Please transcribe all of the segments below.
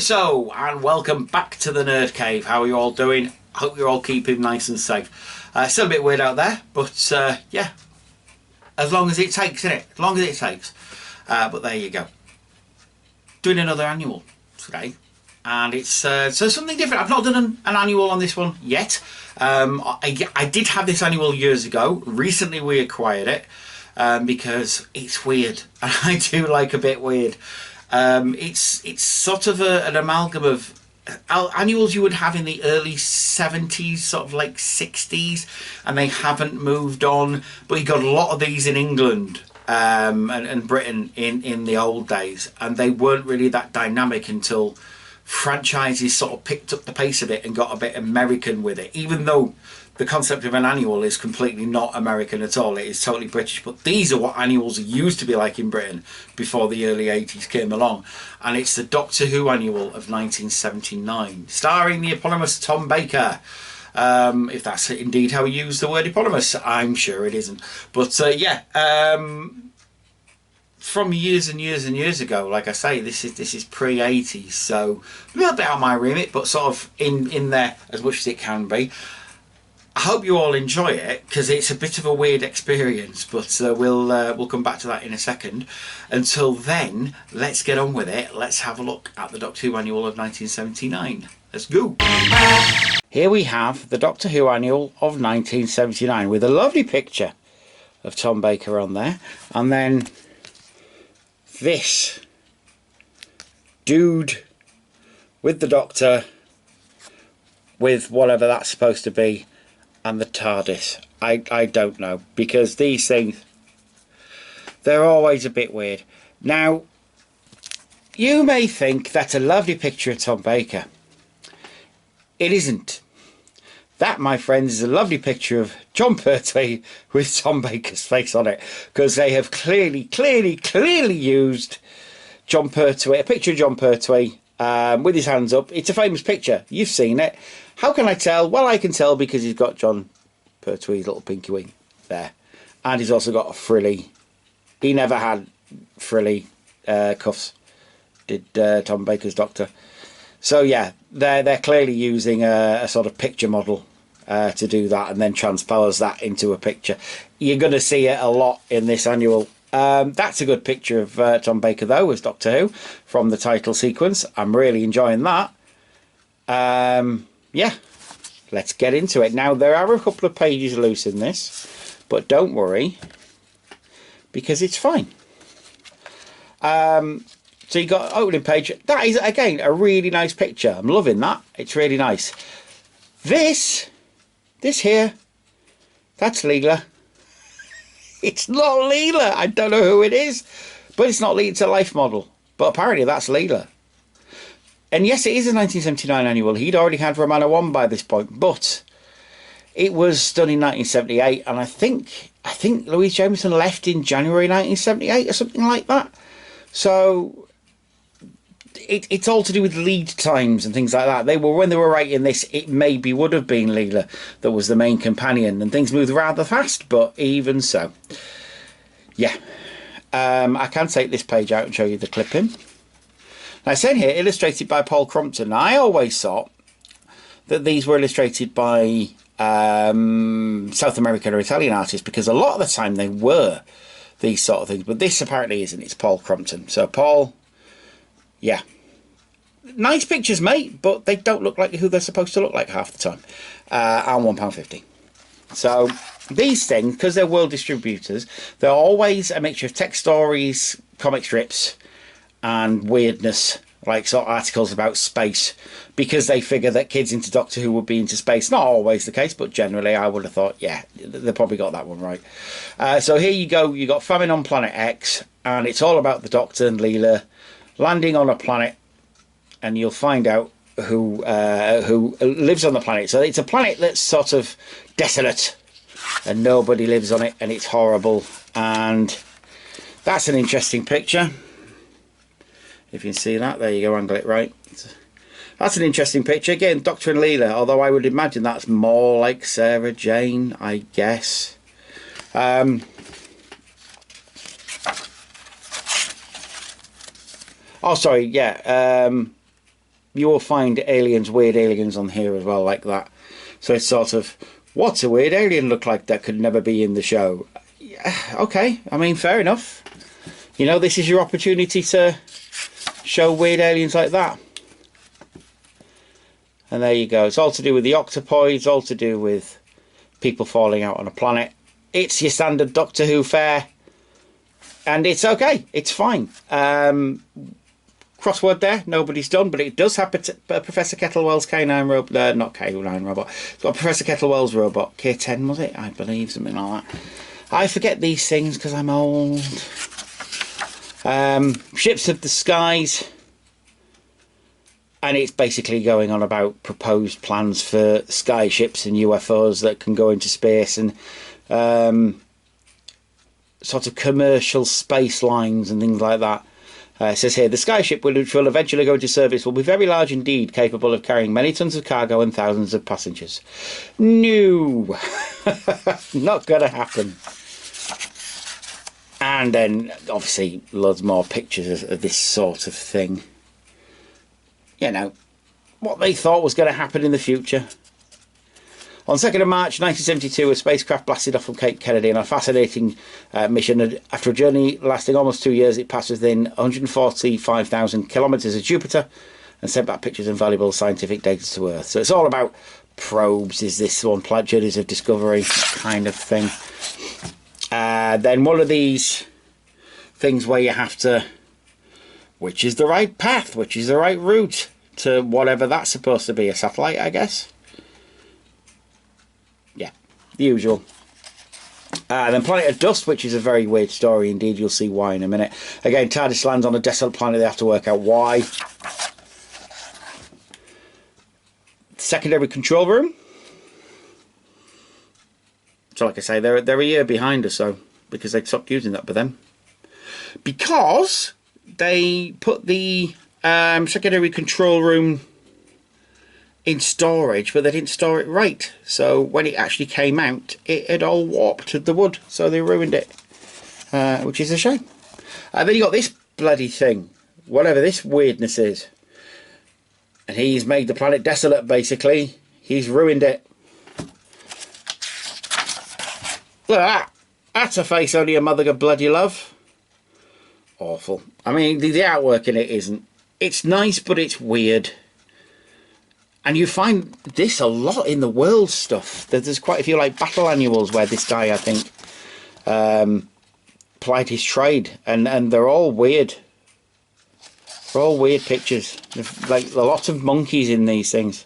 So, and welcome back to the Nerd Cave. How are you all doing? Hope you're all keeping nice and safe. Still a bit weird out there, but yeah, as long as it takes, innit? As long as it takes. But there you go. Doing another annual today, and it's so something different. I've not done an annual on this one yet. I did have this annual years ago. Recently we acquired it because it's weird, and I do like a bit weird. It's sort of an amalgam of annuals you would have in the early 70s, sort of like 60s, and they haven't moved on. But you got a lot of these in England and Britain in the old days, and they weren't really that dynamic until franchises sort of picked up the pace of it and got a bit American with it, even though the concept of an annual is completely not American at all. It is totally British, but these are what annuals used to be like in Britain before the early 80s came along. And it's the Doctor Who annual of 1979, starring the eponymous Tom Baker. If that's indeed how you use the word eponymous, I'm sure it isn't. But yeah, from years and years and years ago, like I say, this is pre-80s, so a little bit out of my remit, but sort of in there as much as it can be. I hope you all enjoy it, because it's a bit of a weird experience, but we'll come back to that in a second. Until then, let's get on with it. Let's have a look at the Doctor Who annual of 1979. Let's go. Here we have the Doctor Who annual of 1979 with a lovely picture of Tom Baker on there, and then this dude with the Doctor with whatever that's supposed to be, and the TARDIS. I don't know, because these things, they're always a bit weird. Now, you may think that's a lovely picture of Tom Baker. It isn't. That, my friends, is a lovely picture of Jon Pertwee with Tom Baker's face on it, because they have clearly used Jon Pertwee, a picture of Jon Pertwee with his hands up. It's a famous picture. You've seen it. How can I tell? Well, I can tell because he's got Jon Pertwee's little pinky wing there. And he's also got a frilly. He never had frilly cuffs, did Tom Baker's Doctor. So yeah, they're clearly using a sort of picture model to do that, and then transpose that into a picture. You're going to see it a lot in this annual. That's a good picture of Tom Baker, though, as Doctor Who, from the title sequence. I'm really enjoying that. Yeah, let's get into it. Now, there are a couple of pages loose in this, but don't worry, because it's fine. So you got opening page. That is, again, a really nice picture. I'm loving that. It's really nice. This here, that's Leela. It's not Leela. I don't know who it is, but it's not Leela. It's a life model. But apparently that's Leela. And yes, it is a 1979 annual. He'd already had Romana 1 by this point, but it was done in 1978, and I think Louise Jameson left in January 1978 or something like that. So it's all to do with lead times and things like that. When they were writing this, it maybe would have been Leela that was the main companion, and things moved rather fast, but even so. Yeah. I can take this page out and show you the clipping. Now, it's in here, illustrated by Paul Crompton. Now, I always thought that these were illustrated by South American or Italian artists, because a lot of the time they were these sort of things, but this apparently isn't. It's Paul Crompton. So Paul, yeah, nice pictures, mate, but they don't look like who they're supposed to look like half the time. And £1.50. So these things, because they're world distributors, they're always a mixture of text stories, comic strips, and weirdness, like sort of articles about space, because they figure that kids into Doctor Who would be into space. Not always the case, but generally I would have thought, yeah, they probably got that one right. So here you go. You got Famine on Planet X, and it's all about the Doctor and Leela landing on a planet, and you'll find out who lives on the planet. So it's a planet that's sort of desolate, and nobody lives on it, and it's horrible. And that's an interesting picture. If you can see that, there you go, angle it right. That's an interesting picture. Again, Doctor and Leela, although I would imagine that's more like Sarah Jane, I guess. Oh, sorry, yeah. You will find aliens, weird aliens on here as well, like that. So it's sort of, what's a weird alien look like that could never be in the show? Yeah, okay, I mean, fair enough. You know, this is your opportunity to show weird aliens like that. And there you go. It's all to do with the octopoids, all to do with people falling out on a planet. It's your standard Doctor Who fare. And it's okay. It's fine. Crossword there. Nobody's done. But it does have Professor Kettlewell's K9 robot. Not K9 robot. It's got Professor Kettlewell's robot. K10 was it? I believe. Something like that. I forget these things because I'm old. Ships of the Skies. And it's basically going on about proposed plans for sky ships and UFOs that can go into space, and sort of commercial space lines and things like that. It says here, the skyship which will eventually go into service will be very large indeed, capable of carrying many tons of cargo and thousands of passengers. No, not going to happen. And then, obviously, loads more pictures of this sort of thing. You know, what they thought was going to happen in the future. On 2nd of March 1972, a spacecraft blasted off from Cape Kennedy on a fascinating mission. And after a journey lasting almost 2 years, it passed within 145,000 kilometres of Jupiter and sent back pictures and valuable scientific data to Earth. So it's all about probes, is this one, journeys of discovery kind of thing. Then one of these things where you have to, which is the right path, which is the right route to whatever that's supposed to be, a satellite, I guess. Yeah, the usual. Then Planet of Dust, which is a very weird story indeed. You'll see why in a minute. Again, TARDIS lands on a desolate planet. They have to work out why. Secondary control room. So like I say, they're a year behind us, so because they stopped using that by them. Because they put the secondary control room in storage, but they didn't store it right. So when it actually came out, it had all warped the wood, so they ruined it, which is a shame. Then you got this bloody thing, whatever this weirdness is, and he's made the planet desolate. Basically, he's ruined it. Look at that. That's a face only a mother could bloody love. Awful. I mean, the artwork in it isn't. It's nice, but it's weird. And you find this a lot in the world stuff. There's quite a few like battle annuals where this guy, I think, plied his trade, and they're all weird. They're all weird pictures. There's like a lot of monkeys in these things.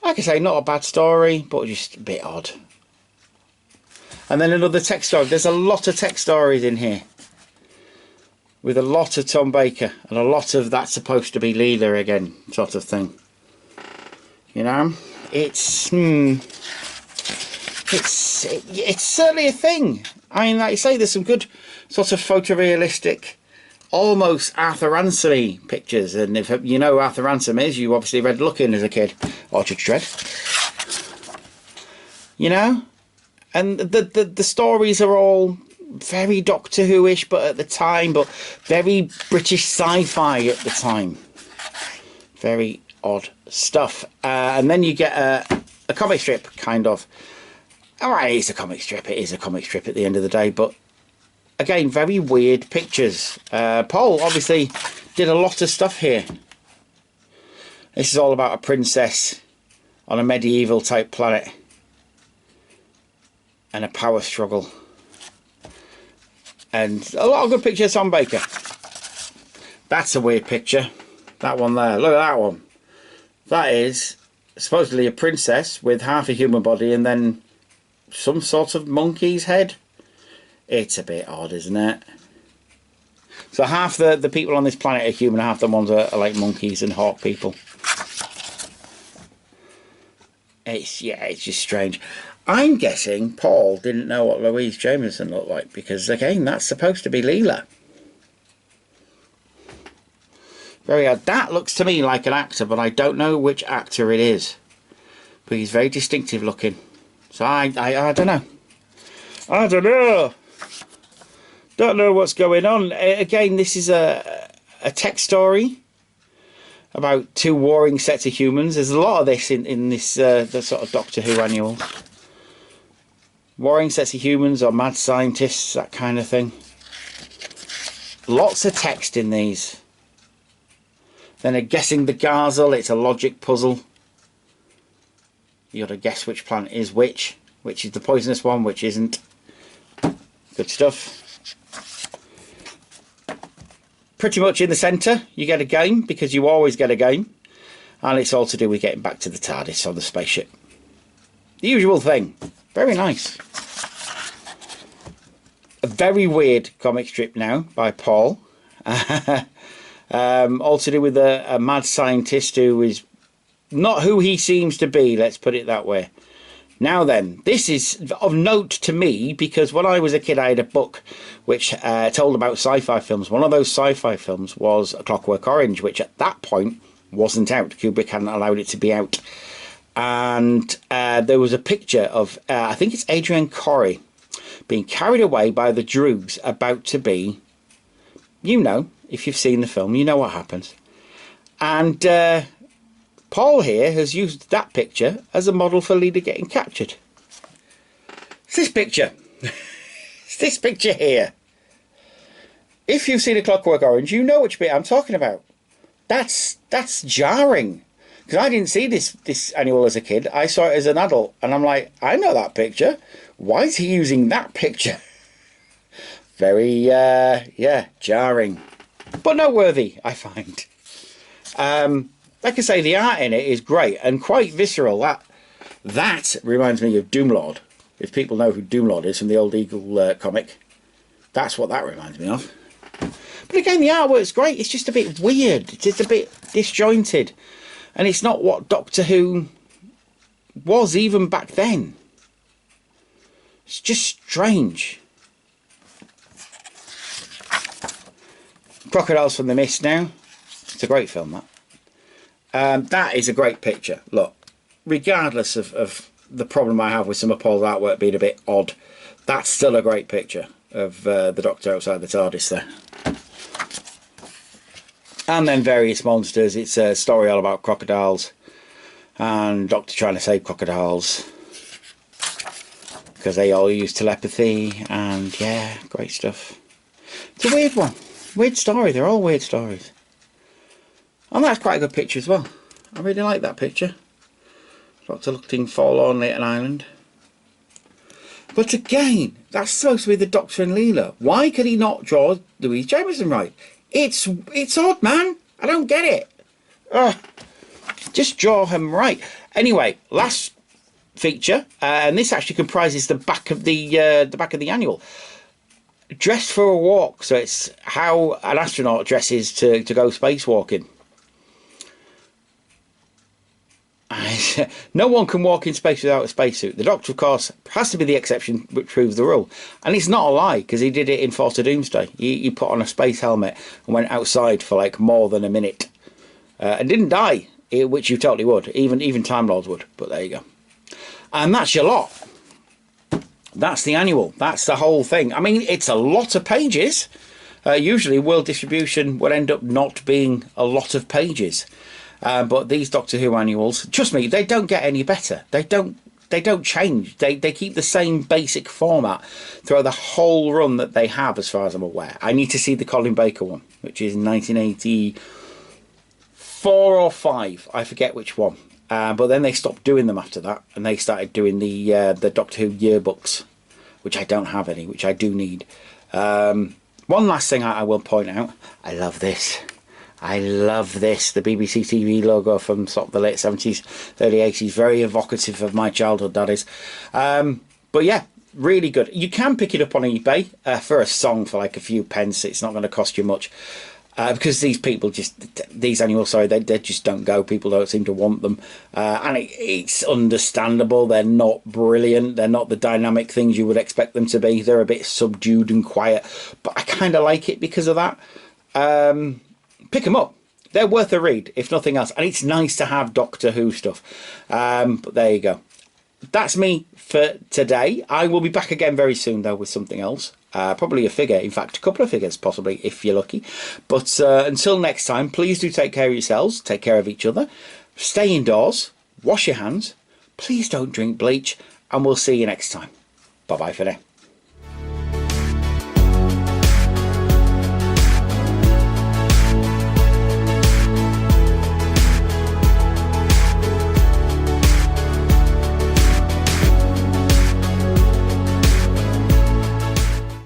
Like I say, not a bad story, but just a bit odd. And then another tech story. There's a lot of tech stories in here, with a lot of Tom Baker and a lot of that's supposed to be Leela again, sort of thing. You know, it's certainly a thing. I mean, like you say, there's some good sort of photorealistic, almost Arthur Ransom-y pictures. And if you know who Arthur Ransom is, you obviously read Looking as a kid, or Judge Dredd. You know, and the stories are all very Doctor Who-ish, but at the time, but very British sci-fi at the time. Very odd stuff. And then you get a comic strip, kind of. Alright, it's a comic strip. It is a comic strip at the end of the day, but again, very weird pictures. Paul obviously did a lot of stuff here. This is all about a princess on a medieval type planet and a power struggle. And a lot of good pictures on Baker. That's a weird picture. That one there. Look at that one. That is supposedly a princess with half a human body and then some sort of monkey's head. It's a bit odd, isn't it? So half the people on this planet are human, half the ones are like monkeys and hawk people. It's just strange. I'm guessing Paul didn't know what Louise Jameson looked like, because again, that's supposed to be Leela. Very odd. That looks to me like an actor, but I don't know which actor it is. But he's very distinctive looking. So I don't know. I don't know. Don't know what's going on. Again, this is a tech story about two warring sets of humans. There's a lot of this in this the sort of Doctor Who annual. Warring sets of humans or mad scientists, that kind of thing. Lots of text in these. Then guessing the Gazel, it's a logic puzzle. You got to guess which planet is which is the poisonous one, which isn't. Good stuff. Pretty much in the centre, you get a game, because you always get a game. And it's all to do with getting back to the TARDIS on the spaceship. The usual thing. Very nice. A very weird comic strip now by Paul. All to do with a mad scientist who is not who he seems to be, let's put it that way. Now then, this is of note to me because when I was a kid I had a book which told about sci-fi films. One of those sci-fi films was A Clockwork Orange, which at that point wasn't out. Kubrick hadn't allowed it to be out. And there was a picture of, I think it's Adrian Corey, being carried away by the Droogs, about to be, you know, if you've seen the film, you know what happens. And Paul here has used that picture as a model for Leela getting captured. It's this picture. It's this picture here. If you've seen A Clockwork Orange, you know which bit I'm talking about. That's jarring. Because I didn't see this annual as a kid. I saw it as an adult. And I'm like, I know that picture. Why is he using that picture? Very, yeah, jarring. But noteworthy, I find. Like I say, the art in it is great and quite visceral. That reminds me of Doomlord. If people know who Doomlord is from the old Eagle comic, that's what that reminds me of. But again, the artwork's great. It's just a bit weird. It's just a bit disjointed. And it's not what Doctor Who was even back then. It's just strange. Crocodiles from the Mist now. It's a great film, that. That is a great picture. Look, regardless of the problem I have with some of Paul's artwork being a bit odd, that's still a great picture of the Doctor outside the TARDIS there. And then various monsters. It's a story all about crocodiles and Doctor trying to save crocodiles because they all use telepathy, and yeah, great stuff. It's a weird one. Weird story. They're all weird stories. And that's quite a good picture as well. I really like that picture. Doctor looking forlornly at an island. But again, that's supposed to be the Doctor and Leela. Why could he not draw Louise Jameson right? It's odd, man. I don't get it. Ugh. Just draw him right. Anyway, last feature, and this actually comprises the back of the annual. Dressed for a walk. So it's how an astronaut dresses to go spacewalking. No one can walk in space without a spacesuit. The Doctor, of course, has to be the exception which proves the rule. And it's not a lie, because he did it in Force of Doomsday. He put on a space helmet and went outside for like more than a minute. And didn't die, which you totally would. Even Time Lords would. But there you go. And that's your lot. That's the annual. That's the whole thing. I mean, it's a lot of pages. Usually world distribution would end up not being a lot of pages. But these Doctor Who annuals, trust me, they don't get any better. They don't change. They keep the same basic format throughout the whole run that they have, as far as I'm aware. I need to see the Colin Baker one, which is 1984 or 5. I forget which one. But then they stopped doing them after that, and they started doing the Doctor Who yearbooks, which I don't have any, which I do need. One last thing I will point out. I love this. I love this. The BBC TV logo from sort of the late 70s, early 80s. Very evocative of my childhood, that is. But yeah, really good. You can pick it up on eBay for a song for like a few pence. It's not going to cost you much. because these people these animals, sorry, they just don't go. People don't seem to want them, and it's understandable. They're not brilliant. They're not the dynamic things you would expect them to be. They're a bit subdued and quiet, but I kind of like it because of that. Pick them up. They're worth a read, if nothing else, and it's nice to have Doctor Who stuff. But there you go. That's me for today. I will be back again very soon, though, with something else. Probably a figure, in fact, a couple of figures, possibly, if you're lucky. But until next time, please do take care of yourselves, take care of each other, stay indoors, wash your hands, please don't drink bleach, and we'll see you next time. Bye-bye for now.